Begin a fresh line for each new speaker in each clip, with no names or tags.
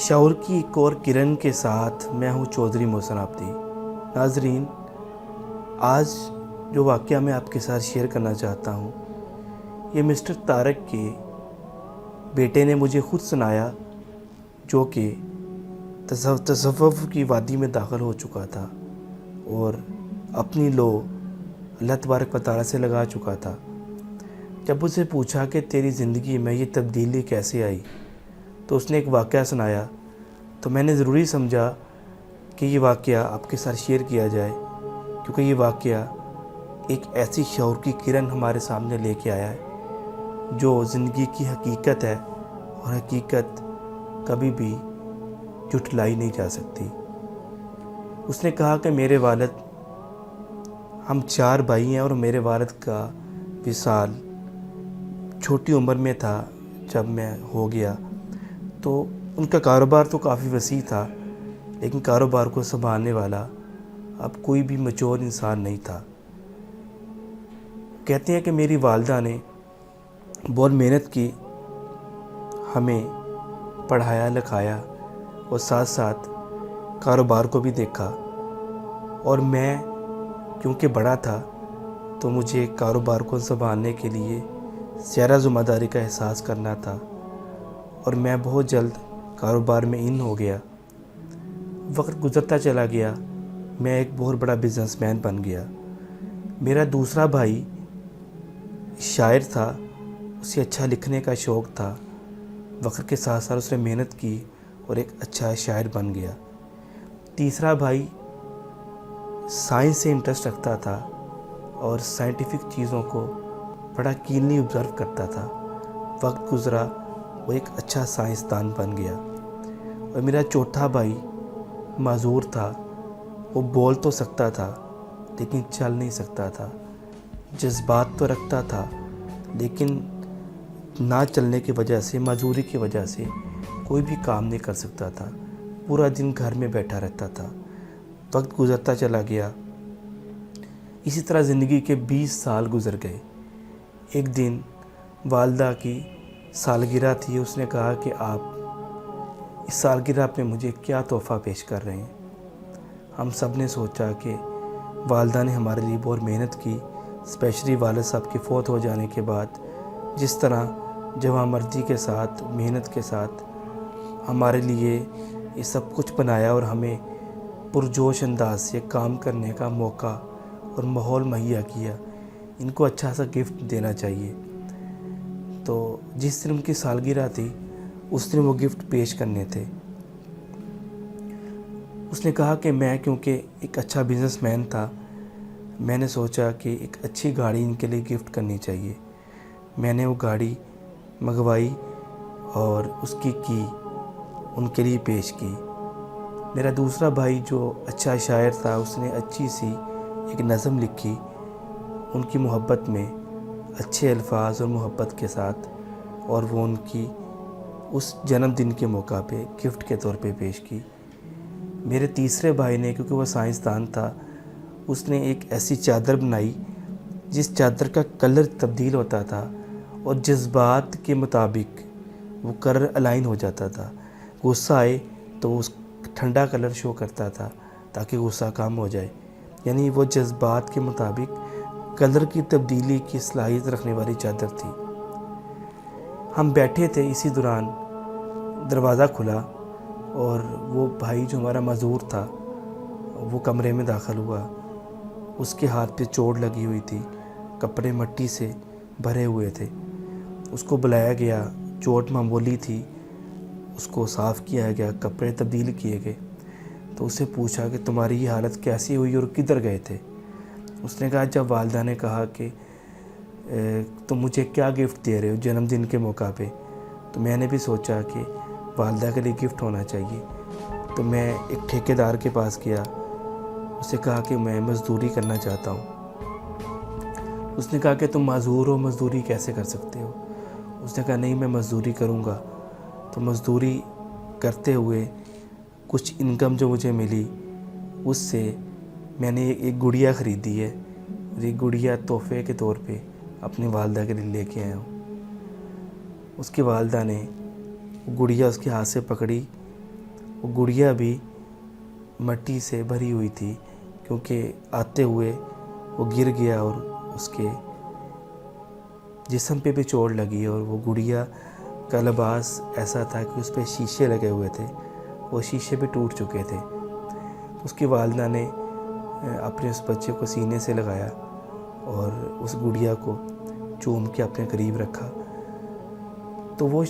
شعور کی ایک اور کرن کے ساتھ میں ہوں چودھری محسن آبدی۔ ناظرین، آج جو واقعہ میں آپ کے ساتھ شیئر کرنا چاہتا ہوں یہ مسٹر طارق کے بیٹے نے مجھے خود سنایا، جو کہ تصوف کی وادی میں داخل ہو چکا تھا اور اپنی لو اللہ تبارک و تعالیٰ سے لگا چکا تھا۔ جب اسے پوچھا کہ تیری زندگی میں یہ تبدیلی کیسے آئی تو اس نے ایک واقعہ سنایا، تو میں نے ضروری سمجھا کہ یہ واقعہ آپ کے ساتھ شیئر کیا جائے، کیونکہ یہ واقعہ ایک ایسی شعور کی کرن ہمارے سامنے لے کے آیا ہے جو زندگی کی حقیقت ہے، اور حقیقت کبھی بھی جھٹلائی نہیں جا سکتی۔ اس نے کہا کہ میرے والد، ہم 4 بھائی ہیں، اور میرے والد کا وصال چھوٹی عمر میں تھا جب میں ہو گیا، تو ان کا کاروبار تو کافی وسیع تھا، لیکن کاروبار کو سنبھالنے والا اب کوئی بھی میچور انسان نہیں تھا۔ کہتے ہیں کہ میری والدہ نے بہت محنت کی، ہمیں پڑھایا لکھایا اور ساتھ ساتھ کاروبار کو بھی دیکھا، اور میں کیونکہ بڑا تھا تو مجھے کاروبار کو سنبھالنے کے لیے زیادہ ذمہ داری کا احساس کرنا تھا، اور میں بہت جلد کاروبار میں ان ہو گیا۔ وقت گزرتا چلا گیا، میں ایک بہت بڑا بزنس مین بن گیا۔ میرا دوسرا بھائی شاعر تھا، اسے اچھا لکھنے کا شوق تھا، وقت کے ساتھ ساتھ اس نے محنت کی اور ایک اچھا شاعر بن گیا۔ تیسرا بھائی سائنس سے انٹرسٹ رکھتا تھا اور سائنٹیفک چیزوں کو بڑا کینلی آبزرو کرتا تھا۔ وقت گزرا، وہ ایک اچھا سائنسدان بن گیا۔ اور میرا چوتھا بھائی معذور تھا، وہ بول تو سکتا تھا لیکن چل نہیں سکتا تھا، جذبات تو رکھتا تھا لیکن نہ چلنے کی وجہ سے، معذوری کی وجہ سے کوئی بھی کام نہیں کر سکتا تھا، پورا دن گھر میں بیٹھا رہتا تھا۔ وقت گزرتا چلا گیا، اسی طرح زندگی کے 20 سال گزر گئے۔ ایک دن والدہ کی سالگرہ تھی، اس نے کہا کہ آپ اس سالگرہ پہ مجھے کیا تحفہ پیش کر رہے ہیں؟ ہم سب نے سوچا کہ والدہ نے ہمارے لیے بہت محنت کی، اسپیشلی والد صاحب کے فوت ہو جانے کے بعد جس طرح جوان مرضی کے ساتھ، محنت کے ساتھ ہمارے لیے یہ سب کچھ بنایا اور ہمیں پرجوش انداز سے کام کرنے کا موقع اور ماحول مہیا کیا، ان کو اچھا سا گفٹ دینا چاہیے۔ تو جس دن ان کی سالگرہ تھی اس دن وہ گفٹ پیش کرنے تھے۔ اس نے کہا کہ میں کیونکہ ایک اچھا بزنس مین تھا، میں نے سوچا کہ ایک اچھی گاڑی ان کے لیے گفٹ کرنی چاہیے۔ میں نے وہ گاڑی منگوائی اور اس کی ان کے لیے پیش کی۔ میرا دوسرا بھائی جو اچھا شاعر تھا، اس نے اچھی سی ایک نظم لکھی، ان کی محبت میں اچھے الفاظ اور محبت کے ساتھ، اور وہ ان کی اس جنم دن کے موقع پہ گفٹ کے طور پہ پیش کی۔ میرے تیسرے بھائی نے، کیونکہ وہ سائنسدان تھا، اس نے ایک ایسی چادر بنائی جس چادر کا کلر تبدیل ہوتا تھا اور جذبات کے مطابق وہ کلر الائن ہو جاتا تھا۔ غصہ آئے تو اس ٹھنڈا کلر شو کرتا تھا تاکہ غصہ کم ہو جائے، یعنی وہ جذبات کے مطابق کلر کی تبدیلی کی صلاحیت رکھنے والی چادر تھی۔ ہم بیٹھے تھے، اسی دوران دروازہ کھلا اور وہ بھائی جو ہمارا معذور تھا وہ کمرے میں داخل ہوا۔ اس کے ہاتھ پہ چوٹ لگی ہوئی تھی، کپڑے مٹی سے بھرے ہوئے تھے۔ اس کو بلایا گیا، چوٹ معمولی تھی، اس کو صاف کیا گیا، کپڑے تبدیل کیے گئے۔ تو اسے پوچھا کہ تمہاری یہ حالت کیسی ہوئی اور کدھر گئے تھے؟ اس نے کہا جب والدہ نے کہا کہ تم مجھے کیا گفٹ دے رہے ہو جنم دن کے موقع پہ، تو میں نے بھی سوچا کہ والدہ کے لیے گفٹ ہونا چاہیے۔ تو میں ایک ٹھیکیدار کے پاس گیا، اسے کہا کہ میں مزدوری کرنا چاہتا ہوں۔ اس نے کہا کہ تم معذور ہو، مزدوری کیسے کر سکتے ہو؟ اس نے کہا نہیں، میں مزدوری کروں گا۔ تو مزدوری کرتے ہوئے کچھ انکم جو مجھے ملی، اس سے میں نے ایک گڑیا خریدی ہے، اور یہ گڑیا تحفے کے طور پہ اپنی والدہ کے لیے لے کے آیا ہوں۔ اس کی والدہ نے گڑیا اس کے ہاتھ سے پکڑی وہ گڑیا بھی مٹی سے بھری ہوئی تھی، کیونکہ آتے ہوئے وہ گر گیا اور اس کے جسم پہ بھی چوٹ لگی، اور وہ گڑیا کا لباس ایسا تھا کہ اس پہ شیشے لگے ہوئے تھے، وہ شیشے بھی ٹوٹ چکے تھے۔ اس کی والدہ نے اپنے اس بچے کو سینے سے لگایا اور اس گڑیا کو چوم کے اپنے قریب رکھا۔ تو وہ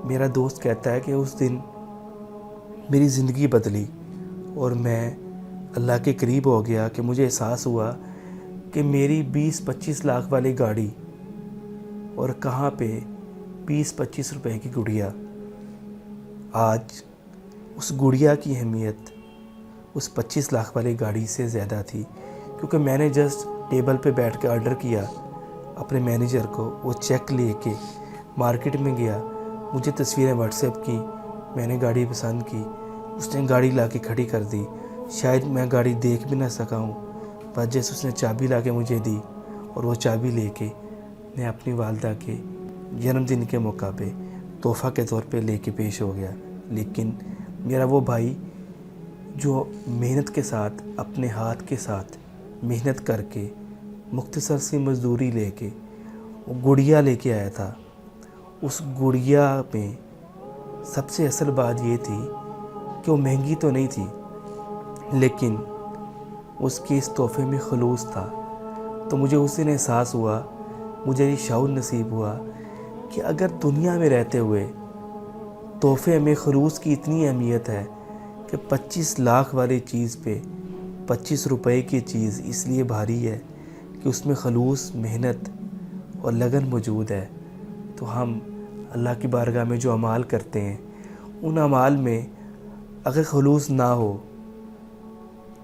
میرا دوست کہتا ہے کہ اس دن میری زندگی بدلی اور میں اللہ کے قریب ہو گیا کہ مجھے احساس ہوا کہ میری 20-25 لاکھ والی گاڑی اور کہاں پہ 20-25 روپے کی گڑیا، آج اس گڑیا کی اہمیت اس 25 لاکھ والی گاڑی سے زیادہ تھی، کیونکہ میں نے جسٹ ٹیبل پہ بیٹھ کے آرڈر کیا اپنے مینیجر کو، وہ چیک لے کے مارکیٹ میں گیا، مجھے تصویریں واٹس ایپ کی، میں نے گاڑی پسند کی، اس نے گاڑی لا کے کھڑی کر دی، شاید میں گاڑی دیکھ بھی نہ سکا ہوں، پر جیسے اس نے چابی لا کے مجھے دی اور وہ چابی لے کے میں اپنی والدہ کے جنم دن کے موقع پہ تحفہ کے طور پہ لے کے پیش ہو گیا۔ لیکن میرا وہ بھائی جو محنت کے ساتھ، اپنے ہاتھ کے ساتھ محنت کر کے مختصر سی مزدوری لے کے وہ گڑیا لے کے آیا تھا، اس گڑیا میں سب سے اصل بات یہ تھی کہ وہ مہنگی تو نہیں تھی، لیکن اس کے اس تحفے میں خلوص تھا۔ تو مجھے اس دن احساس ہوا، مجھے یہ شعور نصیب ہوا کہ اگر دنیا میں رہتے ہوئے تحفے میں خلوص کی اتنی اہمیت ہے کہ 25 لاکھ والی چیز پہ 25 روپے کی چیز اس لیے بھاری ہے کہ اس میں خلوص، محنت اور لگن موجود ہے، تو ہم اللہ کی بارگاہ میں جو اعمال کرتے ہیں ان اعمال میں اگر خلوص نہ ہو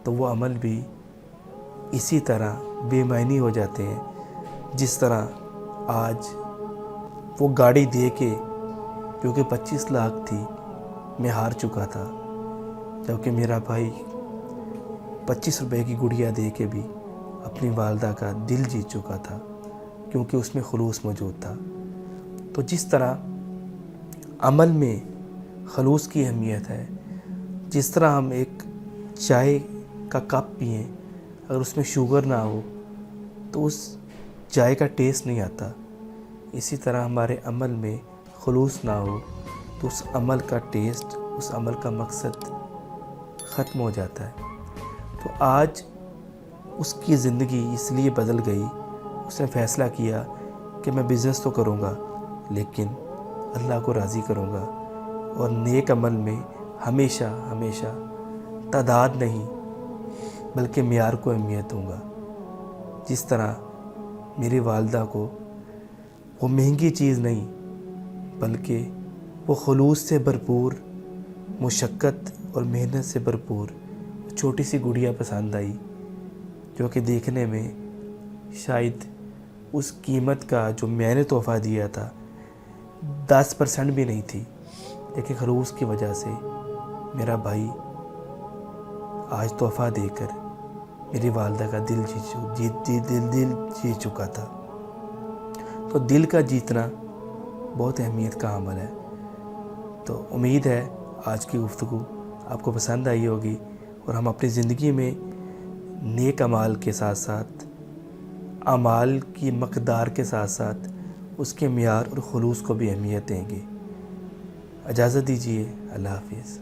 تو وہ عمل بھی اسی طرح بے معنی ہو جاتے ہیں، جس طرح آج وہ گاڑی دے کے جو کہ 25 لاکھ تھی میں ہار چکا تھا، جبکہ میرا بھائی 25 روپے کی گڑیا دے کے بھی اپنی والدہ کا دل جیت چکا تھا، کیونکہ اس میں خلوص موجود تھا۔ تو جس طرح عمل میں خلوص کی اہمیت ہے، جس طرح ہم ایک چائے کا کپ پئیں اگر اس میں شوگر نہ ہو تو اس چائے کا ٹیسٹ نہیں آتا، اسی طرح ہمارے عمل میں خلوص نہ ہو تو اس عمل کا ٹیسٹ، اس عمل کا مقصد ختم ہو جاتا ہے۔ تو آج اس کی زندگی اس لیے بدل گئی، اس نے فیصلہ کیا کہ میں بزنس تو کروں گا لیکن اللہ کو راضی کروں گا، اور نیک عمل میں ہمیشہ ہمیشہ تعداد نہیں بلکہ معیار کو اہمیت دوں گا۔ جس طرح میری والدہ کو وہ مہنگی چیز نہیں بلکہ وہ خلوص سے بھرپور، مشقت اور محنت سے بھرپور چھوٹی سی گڑیا پسند آئی، جو کہ دیکھنے میں شاید اس قیمت کا جو میں نے تحفہ دیا تھا 10% بھی نہیں تھی، لیکن خلوص کی وجہ سے میرا بھائی آج تحفہ دے کر میری والدہ کا دل جیت چکا تھا۔ تو دل کا جیتنا بہت اہمیت کا عمل ہے۔ تو امید ہے آج کی گفتگو آپ کو پسند آئی ہوگی، اور ہم اپنی زندگی میں نیک اعمال کے ساتھ ساتھ، اعمال کی مقدار کے ساتھ ساتھ اس کے معیار اور خلوص کو بھی اہمیت دیں گے۔ اجازت دیجیے، اللہ حافظ۔